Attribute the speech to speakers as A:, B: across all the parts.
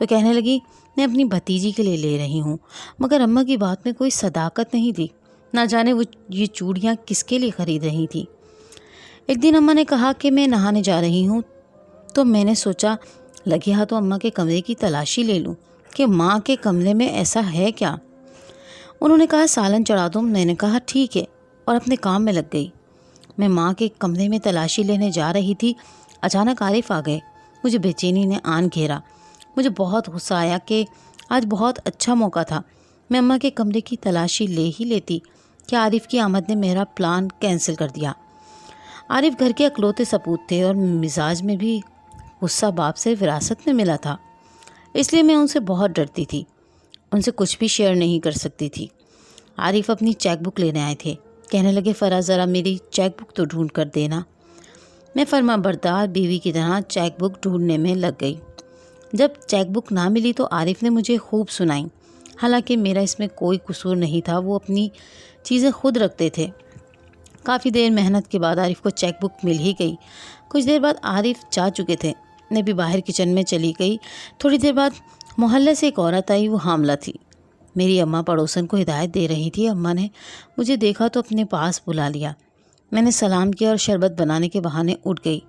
A: تو کہنے لگی میں اپنی بھتیجی کے لیے لے رہی ہوں، مگر اماں کی بات میں کوئی صداقت نہیں تھی، نہ جانے وہ یہ چوڑیاں کس کے لیے خرید رہی تھی۔ ایک دن اماں نے کہا کہ میں نہانے جا رہی ہوں، تو میں نے سوچا لگے ہاتھوں اماں کے کمرے کی تلاشی لے لوں کہ ماں کے کمرے میں ایسا ہے کیا۔ انہوں نے کہا سالن چڑھا دو، میں نے کہا ٹھیک ہے، اور اپنے کام میں لگ گئی۔ میں ماں کے کمرے میں تلاشی لینے جا رہی تھی، اچانک عارف آ گئے۔ مجھے بے چینی نے آن گھیرا۔ مجھے بہت غصہ آیا کہ آج بہت اچھا موقع تھا، میں اماں کے کمرے کی تلاشی لے ہی لیتی کہ عارف کی آمد نے میرا پلان کینسل کر دیا۔ عارف گھر کے اکلوتے سپوت تھے اور مزاج میں بھی غصہ باپ سے وراثت میں ملا تھا، اس لیے میں ان سے بہت ڈرتی تھی، ان سے کچھ بھی شیئر نہیں کر سکتی تھی۔ عارف اپنی چیک بک لینے آئے تھے، کہنے لگے فرا ذرا میری چیک بک تو ڈھونڈ کر دینا۔ میں فرما بردار بیوی کی طرح چیک بک ڈھونڈنے میں لگ گئی۔ جب چیک بک نہ ملی تو عارف نے مجھے خوب سنائی، حالانکہ میرا اس میں کوئی قصور نہیں تھا، وہ اپنی چیزیں خود رکھتے تھے۔ کافی دیر محنت کے بعد عارف کو چیک بک مل ہی گئی۔ کچھ دیر بعد عارف جا چکے تھے، میں بھی باہر کچن میں چلی گئی۔ تھوڑی دیر بعد محلے سے ایک عورت آئی، وہ حاملہ تھی۔ میری اماں پڑوسن کو ہدایت دے رہی تھی۔ اماں نے مجھے دیکھا تو اپنے پاس بلا لیا۔ میں نے سلام کیا اور شربت بنانے کے بہانے اٹھ گئی۔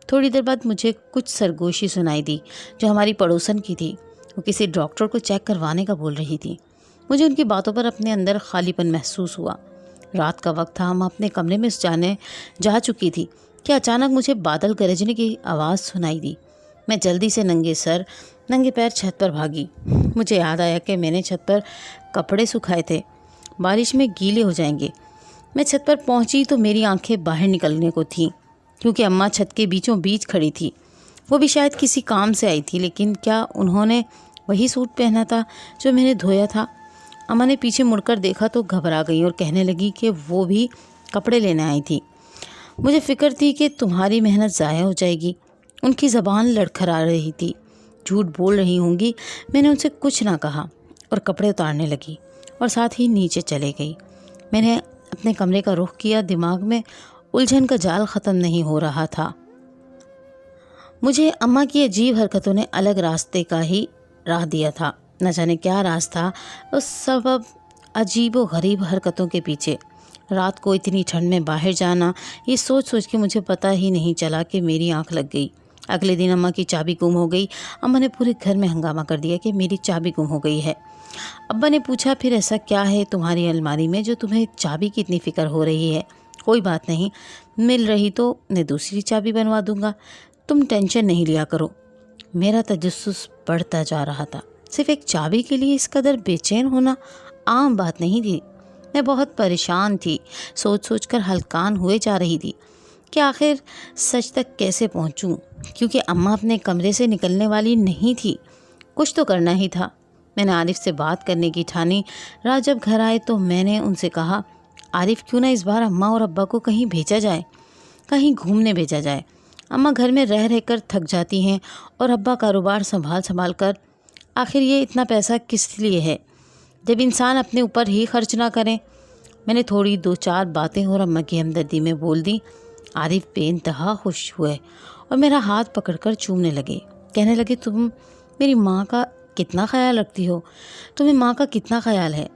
A: تھوڑی دیر بعد مجھے کچھ سرگوشی سنائی دی جو ہماری پڑوسن کی تھی، وہ کسی ڈاکٹر کو چیک کروانے کا بول رہی تھی۔ مجھے ان کی باتوں پر اپنے اندر خالی پن محسوس ہوا۔ رات کا وقت تھا، ہم اپنے کمرے میں جا چکی تھی کہ اچانک مجھے بادل گرجنے کی آواز سنائی دی۔ میں جلدی سے ننگے سر ننگے پیر چھت پر بھاگی۔ مجھے یاد آیا کہ میں نے چھت پر کپڑے سکھائے تھے، بارش میں گیلے ہو جائیں گے۔ میں چھت پر پہنچی تو میری آنکھیں باہر نکلنے کو تھیں، کیونکہ اماں چھت کے بیچوں بیچ کھڑی تھی۔ وہ بھی شاید کسی کام سے آئی تھی، لیکن کیا انہوں نے وہی سوٹ پہنا تھا جو میں نے دھویا تھا؟ اماں نے پیچھے مڑ کر دیکھا تو گھبرا گئی اور کہنے لگی کہ وہ بھی کپڑے لینے آئی تھی۔ مجھے فکر تھی کہ تمہاری محنت ضائع ہو جائے گی۔ ان کی زبان لڑکھڑا رہی تھی، جھوٹ بول رہی ہوں گی۔ میں نے ان سے کچھ نہ کہا اور کپڑے اتارنے لگی اور ساتھ ہی نیچے چلے گئی۔ میں نے اپنے کمرے کا رخ کیا، دماغ میں الجھن کا جال ختم نہیں ہو رہا تھا۔ مجھے اماں کی عجیب حرکتوں نے الگ راستے کا ہی راہ دیا تھا۔ نہ جانے کیا راز تھا اس سبب عجیب و غریب حرکتوں کے پیچھے۔ رات کو اتنی ٹھنڈ میں باہر جانا، یہ سوچ سوچ کے مجھے پتہ ہی نہیں چلا کہ میری آنکھ لگ گئی۔ اگلے دن اماں کی چابی گم ہو گئی۔ اماں نے پورے گھر میں ہنگامہ کر دیا کہ میری چابی گم ہو گئی ہے۔ ابا نے پوچھا پھر ایسا کیا ہے تمہاری الماری میں جو تمہیں چابی کی اتنی فکر ہو رہی ہے؟ کوئی بات نہیں، مل رہی تو میں دوسری چابی بنوا دوں گا، تم ٹینشن نہیں لیا کرو۔ میرا تجسس بڑھتا جا رہا تھا۔ صرف ایک چابی کے لیے اس قدر بے چین ہونا عام بات نہیں تھی۔ میں بہت پریشان تھی، سوچ سوچ کر ہلکان ہوئے جا رہی تھی کہ آخر سچ تک کیسے پہنچوں، کیونکہ اماں اپنے کمرے سے نکلنے والی نہیں تھی۔ کچھ تو کرنا ہی تھا۔ میں نے عارف سے بات کرنے کی ٹھانی۔ رات جب گھر آئے تو میں نے ان سے کہا عارف کیوں نہ اس بار اماں اور ابا کو کہیں بھیجا جائے، کہیں گھومنے بھیجا جائے۔ اماں گھر میں رہ کر تھک جاتی ہیں اور ابا کاروبار سنبھال کر، آخر یہ اتنا پیسہ کس لیے ہے جب انسان اپنے اوپر ہی خرچ نہ کریں۔ میں نے تھوڑی دو چار باتیں اور اماں کی ہمدردی میں بول دی۔ عارف بے انتہا خوش ہوئے اور میرا ہاتھ پکڑ کر چومنے لگے، کہنے لگے تم میری ماں کا کتنا خیال رکھتی ہو، تمہیں ماں کا کتنا خیال ہے۔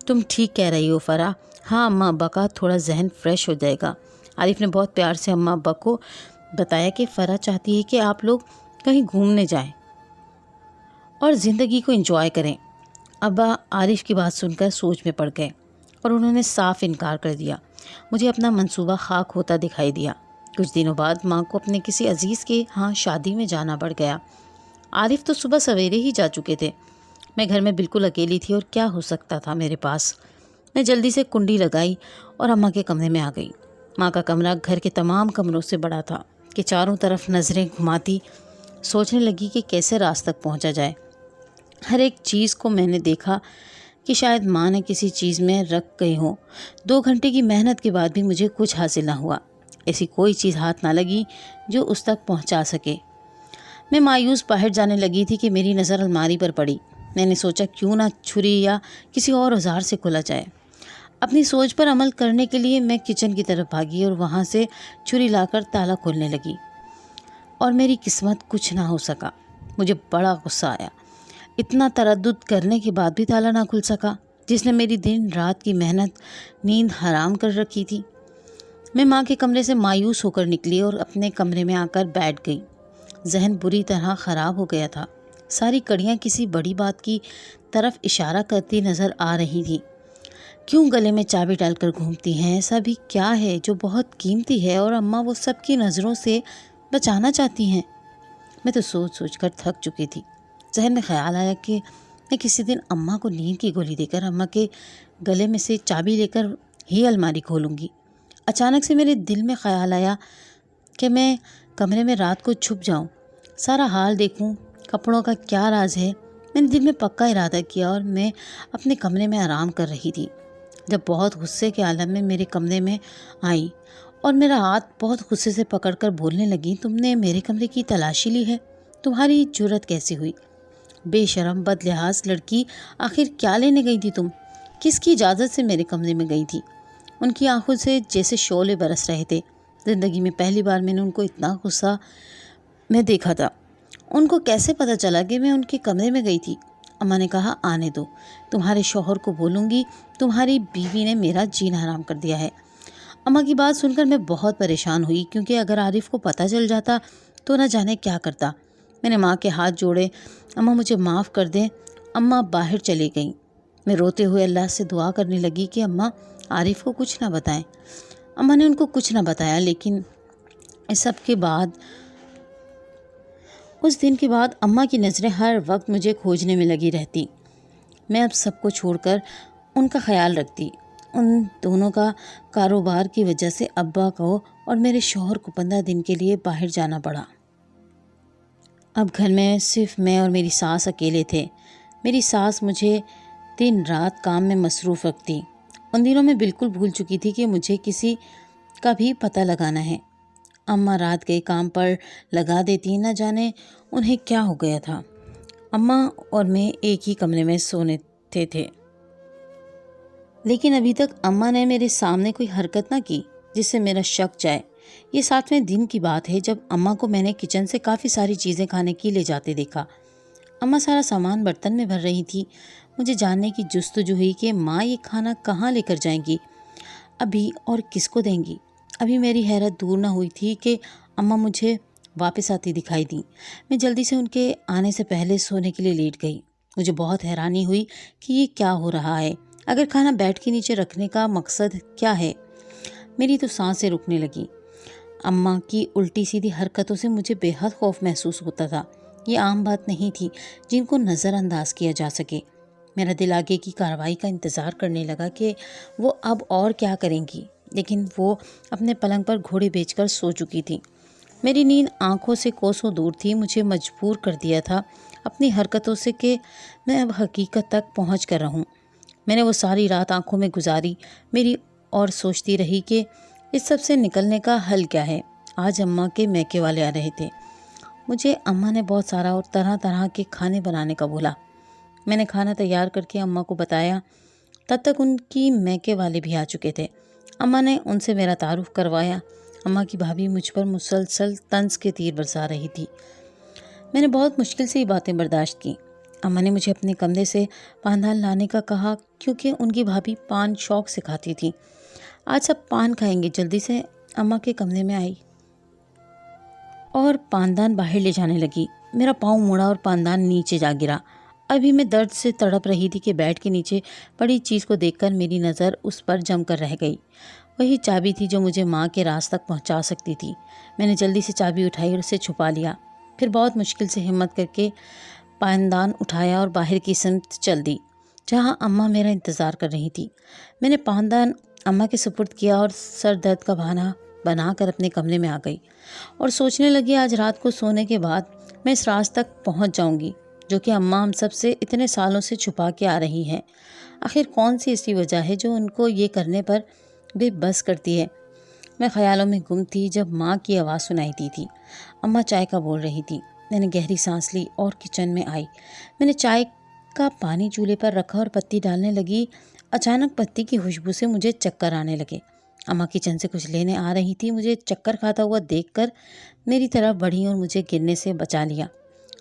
A: تم ٹھیک کہہ رہی ہو فرا، ہاں اماں ابا کا تھوڑا ذہن فریش ہو جائے گا۔ عارف نے بہت پیار سے اماں ابا کو بتایا کہ فرا چاہتی ہے کہ آپ لوگ کہیں گھومنے جائیں اور زندگی کو انجوائے کریں۔ ابا عارف کی بات سن کر سوچ میں پڑ گئے اور انہوں نے صاف انکار کر دیا۔ مجھے اپنا منصوبہ خاک ہوتا دکھائی دیا۔ کچھ دنوں بعد ماں کو اپنے کسی عزیز کے ہاں شادی میں جانا پڑ گیا۔ عارف تو صبح سویرے ہی جا چکے تھے۔ میں گھر میں بالکل اکیلی تھی اور کیا ہو سکتا تھا میرے پاس۔ میں جلدی سے کنڈی لگائی اور اماں کے کمرے میں آ گئی۔ ماں کا کمرہ گھر کے تمام کمروں سے بڑا تھا کہ چاروں طرف نظریں گھماتی سوچنے لگی کہ کیسے راز تک پہنچا جائے۔ ہر ایک چیز کو میں نے دیکھا کہ شاید ماں نے کسی چیز میں رکھ گئی ہوں۔ 2 گھنٹے کی محنت کے بعد بھی مجھے کچھ حاصل نہ ہوا۔ ایسی کوئی چیز ہاتھ نہ لگی جو اس تک پہنچا سکے۔ میں مایوس باہر جانے لگی تھی کہ میری نظر الماری پر پڑی۔ میں نے سوچا کیوں نہ چھری یا کسی اور اوزار سے کھولا جائے۔ اپنی سوچ پر عمل کرنے کے لیے میں کچن کی طرف بھاگی اور وہاں سے چھری لا کر تالا کھولنے لگی، اور میری قسمت کچھ نہ ہو سکا۔ مجھے بڑا غصہ آیا۔ اتنا تردد کرنے کے بعد بھی تالا نہ کھل سکا، جس نے میری دن رات کی محنت نیند حرام کر رکھی تھی۔ میں ماں کے کمرے سے مایوس ہو کر نکلی اور اپنے کمرے میں آ کر بیٹھ گئی۔ ذہن بری طرح خراب ہو گیا تھا۔ ساری کڑیاں کسی بڑی بات کی طرف اشارہ کرتی نظر آ رہی تھی۔ کیوں گلے میں چابی ڈال کر گھومتی ہیں؟ ایسا بھی کیا ہے جو بہت قیمتی ہے اور اماں وہ سب کی نظروں سے بچانا چاہتی ہیں؟ میں تو سوچ سوچ کر تھک چکی تھی۔ ذہن میں خیال آیا کہ میں کسی دن اماں کو نیند کی گولی دے کر اماں کے گلے میں سے چابی لے کر ہی الماری کھولوں گی۔ اچانک سے میرے دل میں خیال آیا کہ میں کمرے میں رات کو چھپ جاؤں، سارا حال دیکھوں، کپڑوں کا کیا راز ہے۔ میں نے دل میں پکا ارادہ کیا اور میں اپنے کمرے میں آرام کر رہی تھی جب بہت غصے کے عالم میں میرے کمرے میں آئی اور میرا ہاتھ بہت غصے سے پکڑ کر بولنے لگی، تم نے میرے کمرے کی تلاشی لی ہے؟ تمہاری جرت کیسی ہوئی؟ بے شرم بد لحاظ لڑکی، آخر کیا لینے گئی تھی تم؟ کس کی اجازت سے میرے کمرے میں گئی تھی؟ ان کی آنکھوں سے جیسے شعلے برس رہے تھے۔ زندگی میں پہلی بار میں نے ان کو اتنا غصہ میں دیکھا تھا۔ ان کو کیسے پتہ چلا کہ میں ان کے کمرے میں گئی تھی؟ اماں نے کہا، آنے دو، تمہارے شوہر کو بولوں گی تمہاری بیوی نے میرا جینا حرام کر دیا ہے۔ اماں کی بات سن کر میں بہت پریشان ہوئی، کیونکہ اگر عارف کو پتہ چل جاتا تو نہ جانے کیا کرتا۔ میں نے ماں کے ہاتھ جوڑے، اماں مجھے معاف کر دیں۔ اماں باہر چلی گئیں۔ میں روتے ہوئے اللہ سے دعا کرنے لگی کہ اماں عارف کو کچھ نہ بتائیں۔ اماں نے ان کو کچھ نہ بتایا، لیکن اس سب کے بعد، اس دن کے بعد اماں کی نظریں ہر وقت مجھے کھوجنے میں لگی رہتی۔ میں اب سب کو چھوڑ کر ان کا خیال رکھتی۔ ان دونوں کا کاروبار کی وجہ سے ابا کو اور میرے شوہر کو 15 دن کے لیے باہر جانا پڑا۔ اب گھر میں صرف میں اور میری ساس اکیلے تھے۔ میری ساس مجھے دن رات کام میں مصروف رکھتی۔ ان دنوں میں بالکل بھول چکی تھی کہ مجھے کسی کا بھی پتہ لگانا ہے۔ اماں رات گئے کام پر لگا دیتی، نہ جانے انہیں کیا ہو گیا تھا۔ اماں اور میں ایک ہی کمرے میں سونے تھے، لیکن ابھی تک اماں نے میرے سامنے کوئی حرکت نہ کی جس سے میرا شک جائے۔ یہ 7ویں دن کی بات ہے جب اماں کو میں نے کچن سے کافی ساری چیزیں کھانے کی لے جاتے دیکھا۔ اماں سارا سامان برتن میں بھر رہی تھی۔ مجھے جاننے کی جستجو ہوئی کہ ماں یہ کھانا کہاں لے کر جائیں گی ابھی اور کس کو دیں گی۔ ابھی میری حیرت دور نہ ہوئی تھی کہ اماں مجھے واپس آتی دکھائی دیں۔ میں جلدی سے ان کے آنے سے پہلے سونے کے لیے لیٹ گئی۔ مجھے بہت حیرانی ہوئی کہ یہ کیا ہو رہا ہے۔ اگر کھانا بیڈ کے نیچے رکھنے کا مقصد کیا ہے؟ میری تو سانسیں رکنے لگیں۔ اماں کی الٹی سیدھی حرکتوں سے مجھے بے حد خوف محسوس ہوتا تھا۔ یہ عام بات نہیں تھی جن کو نظر انداز کیا جا سکے۔ میرا دل آگے کی کارروائی کا انتظار کرنے لگا کہ وہ اب اور کیا کریں گی، لیکن وہ اپنے پلنگ پر گھوڑے بیچ کر سو چکی تھی۔ میری نیند آنکھوں سے کوسوں دور تھی۔ مجھے مجبور کر دیا تھا اپنی حرکتوں سے کہ میں اب حقیقت تک پہنچ کر رہوں۔ میں نے وہ ساری رات آنکھوں میں گزاری میری اور سوچتی رہی کہ اس سب سے نکلنے کا حل کیا ہے۔ آج اماں کے میکے والے آ رہے تھے۔ مجھے اماں نے بہت سارا اور طرح طرح کے کھانے بنانے کا بولا۔ میں نے کھانا تیار کر کے اماں کو بتایا۔ تب تک ان کی میکے والے بھی آ چکے تھے۔ اماں نے ان سے میرا تعارف کروایا۔ اماں کی بھابھی مجھ پر مسلسل طنز کے تیر برسا رہی تھی۔ میں نے بہت مشکل سے یہ باتیں برداشت کی۔ اماں نے مجھے اپنے کمرے سے پاندان لانے کا کہا، کیونکہ ان کی بھابھی پان شوق سے کھاتی تھی۔ آج سب پان کھائیں گے۔ جلدی سے اماں کے کمرے میں آئی اور پاندان باہر لے جانے لگی۔ میرا پاؤں مڑا اور پاندان نیچے جا گرا۔ ابھی میں درد سے تڑپ رہی تھی کہ بیڈ کے نیچے پڑی چیز کو دیکھ کر میری نظر اس پر جم کر رہ گئی۔ وہی چابی تھی جو مجھے ماں کے راز تک پہنچا سکتی تھی۔ میں نے جلدی سے چابی اٹھائی اور اسے چھپا لیا۔ پھر بہت مشکل سے ہمت کر کے پاندان اٹھایا اور باہر کی سمت چل دی، جہاں اماں میرا انتظار کر رہی تھی۔ میں نے پاندان اماں کے سپرد کیا اور سر درد کا بہانہ بنا کر اپنے کمرے میں آ گئی اور سوچنے لگی آج رات کو سونے کے بعد میں اس راز تک پہنچ جاؤں گی جو کہ اماں ہم سب سے اتنے سالوں سے چھپا کے آ رہی ہیں۔ آخر کون سی ایسی وجہ ہے جو ان کو یہ کرنے پر بے بس کرتی ہے؟ میں خیالوں میں گم تھی جب ماں کی آواز سنائی دی تھی۔ اماں چائے کا بول رہی تھی۔ میں نے گہری سانس لی اور کچن میں آئی۔ میں نے چائے کا پانی چولہے پر رکھا اور پتی ڈالنے لگی۔ اچانک پتی کی خوشبو سے مجھے چکر آنے لگے۔ اماں کچن سے کچھ لینے آ رہی تھی۔ مجھے چکر کھاتا ہوا دیکھ کر میری طرف بڑھی اور مجھے گرنے سے بچا لیا۔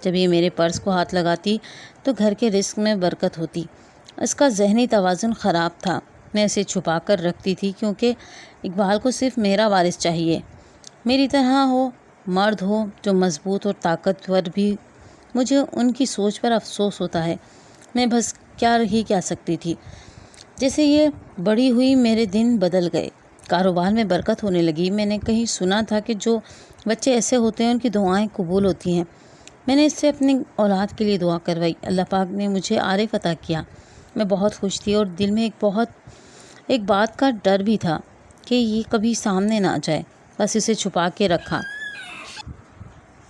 A: جب یہ میرے پرس کو ہاتھ لگاتی تو گھر کے رزق میں برکت ہوتی۔ اس کا ذہنی توازن خراب تھا۔ میں اسے چھپا کر رکھتی تھی کیونکہ اقبال کو صرف میرا وارث چاہیے، میری طرح ہو، مرد ہو جو مضبوط اور طاقتور بھی۔ مجھے ان کی سوچ پر افسوس ہوتا ہے۔ میں بس کیا سکتی تھی۔ جیسے یہ بڑی ہوئی میرے دن بدل گئے، کاروبار میں برکت ہونے لگی۔ میں نے کہیں سنا تھا کہ جو بچے ایسے ہوتے ہیں ان کی دعائیں قبول ہوتی ہیں۔ میں نے اس سے اپنی اولاد کے لیے دعا کروائی۔ اللہ پاک نے مجھے عارف عطا کیا۔ میں بہت خوش تھی اور دل میں ایک بات کا ڈر بھی تھا کہ یہ کبھی سامنے نہ آ جائے، بس اسے چھپا کے رکھا۔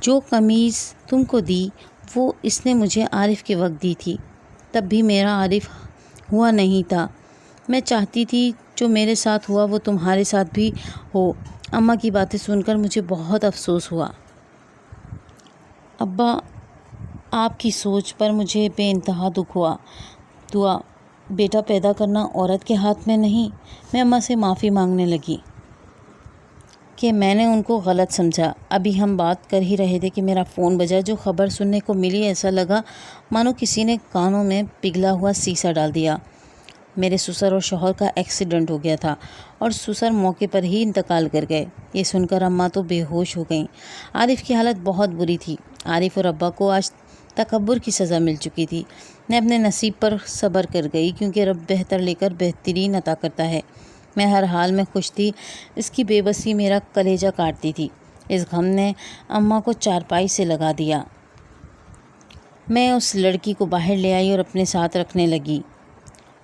A: جو قمیض تم کو دی وہ اس نے مجھے عارف کے وقت دی تھی، تب بھی میرا عارف ہوا نہیں تھا۔ میں چاہتی تھی جو میرے ساتھ ہوا وہ تمہارے ساتھ بھی ہو۔ اماں کی باتیں سن کر مجھے بہت افسوس ہوا۔ ابا، آپ کی سوچ پر مجھے بے انتہا دکھ ہوا۔ بیٹا پیدا کرنا عورت کے ہاتھ میں نہیں۔ میں اماں سے معافی مانگنے لگی کہ میں نے ان کو غلط سمجھا۔ ابھی ہم بات کر ہی رہے تھے کہ میرا فون بجا۔ جو خبر سننے کو ملی ایسا لگا مانو کسی نے کانوں میں پگھلا ہوا سیسا ڈال دیا۔ میرے سسر اور شوہر کا ایکسیڈنٹ ہو گیا تھا اور سسر موقع پر ہی انتقال کر گئے۔ یہ سن کر اماں تو بے ہوش ہو گئیں۔ عارف کی حالت بہت بری تھی۔ عارف اور ابا کو آج تکبر کی سزا مل چکی تھی۔ میں اپنے نصیب پر صبر کر گئی کیونکہ رب بہتر لے کر بہترین عطا کرتا ہے۔ میں ہر حال میں خوش تھی۔ اس کی بے بسی میرا کلیجہ کاٹتی تھی۔ اس غم نے اماں کو چارپائی سے لگا دیا۔ میں اس لڑکی کو باہر لے آئی اور اپنے ساتھ رکھنے لگی۔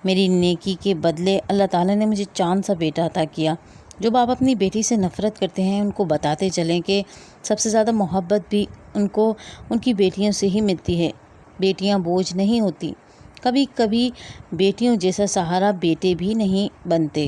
A: میری نیکی کے بدلے اللہ تعالیٰ نے مجھے چاند سا بیٹا عطا کیا۔ جو باپ اپنی بیٹی سے نفرت کرتے ہیں ان کو بتاتے چلیں کہ سب سے زیادہ محبت بھی ان کو ان کی بیٹیوں سے ہی ملتی ہے۔ بیٹیاں بوجھ نہیں ہوتی۔ کبھی کبھی بیٹیوں جیسا سہارا بیٹے بھی نہیں بنتے۔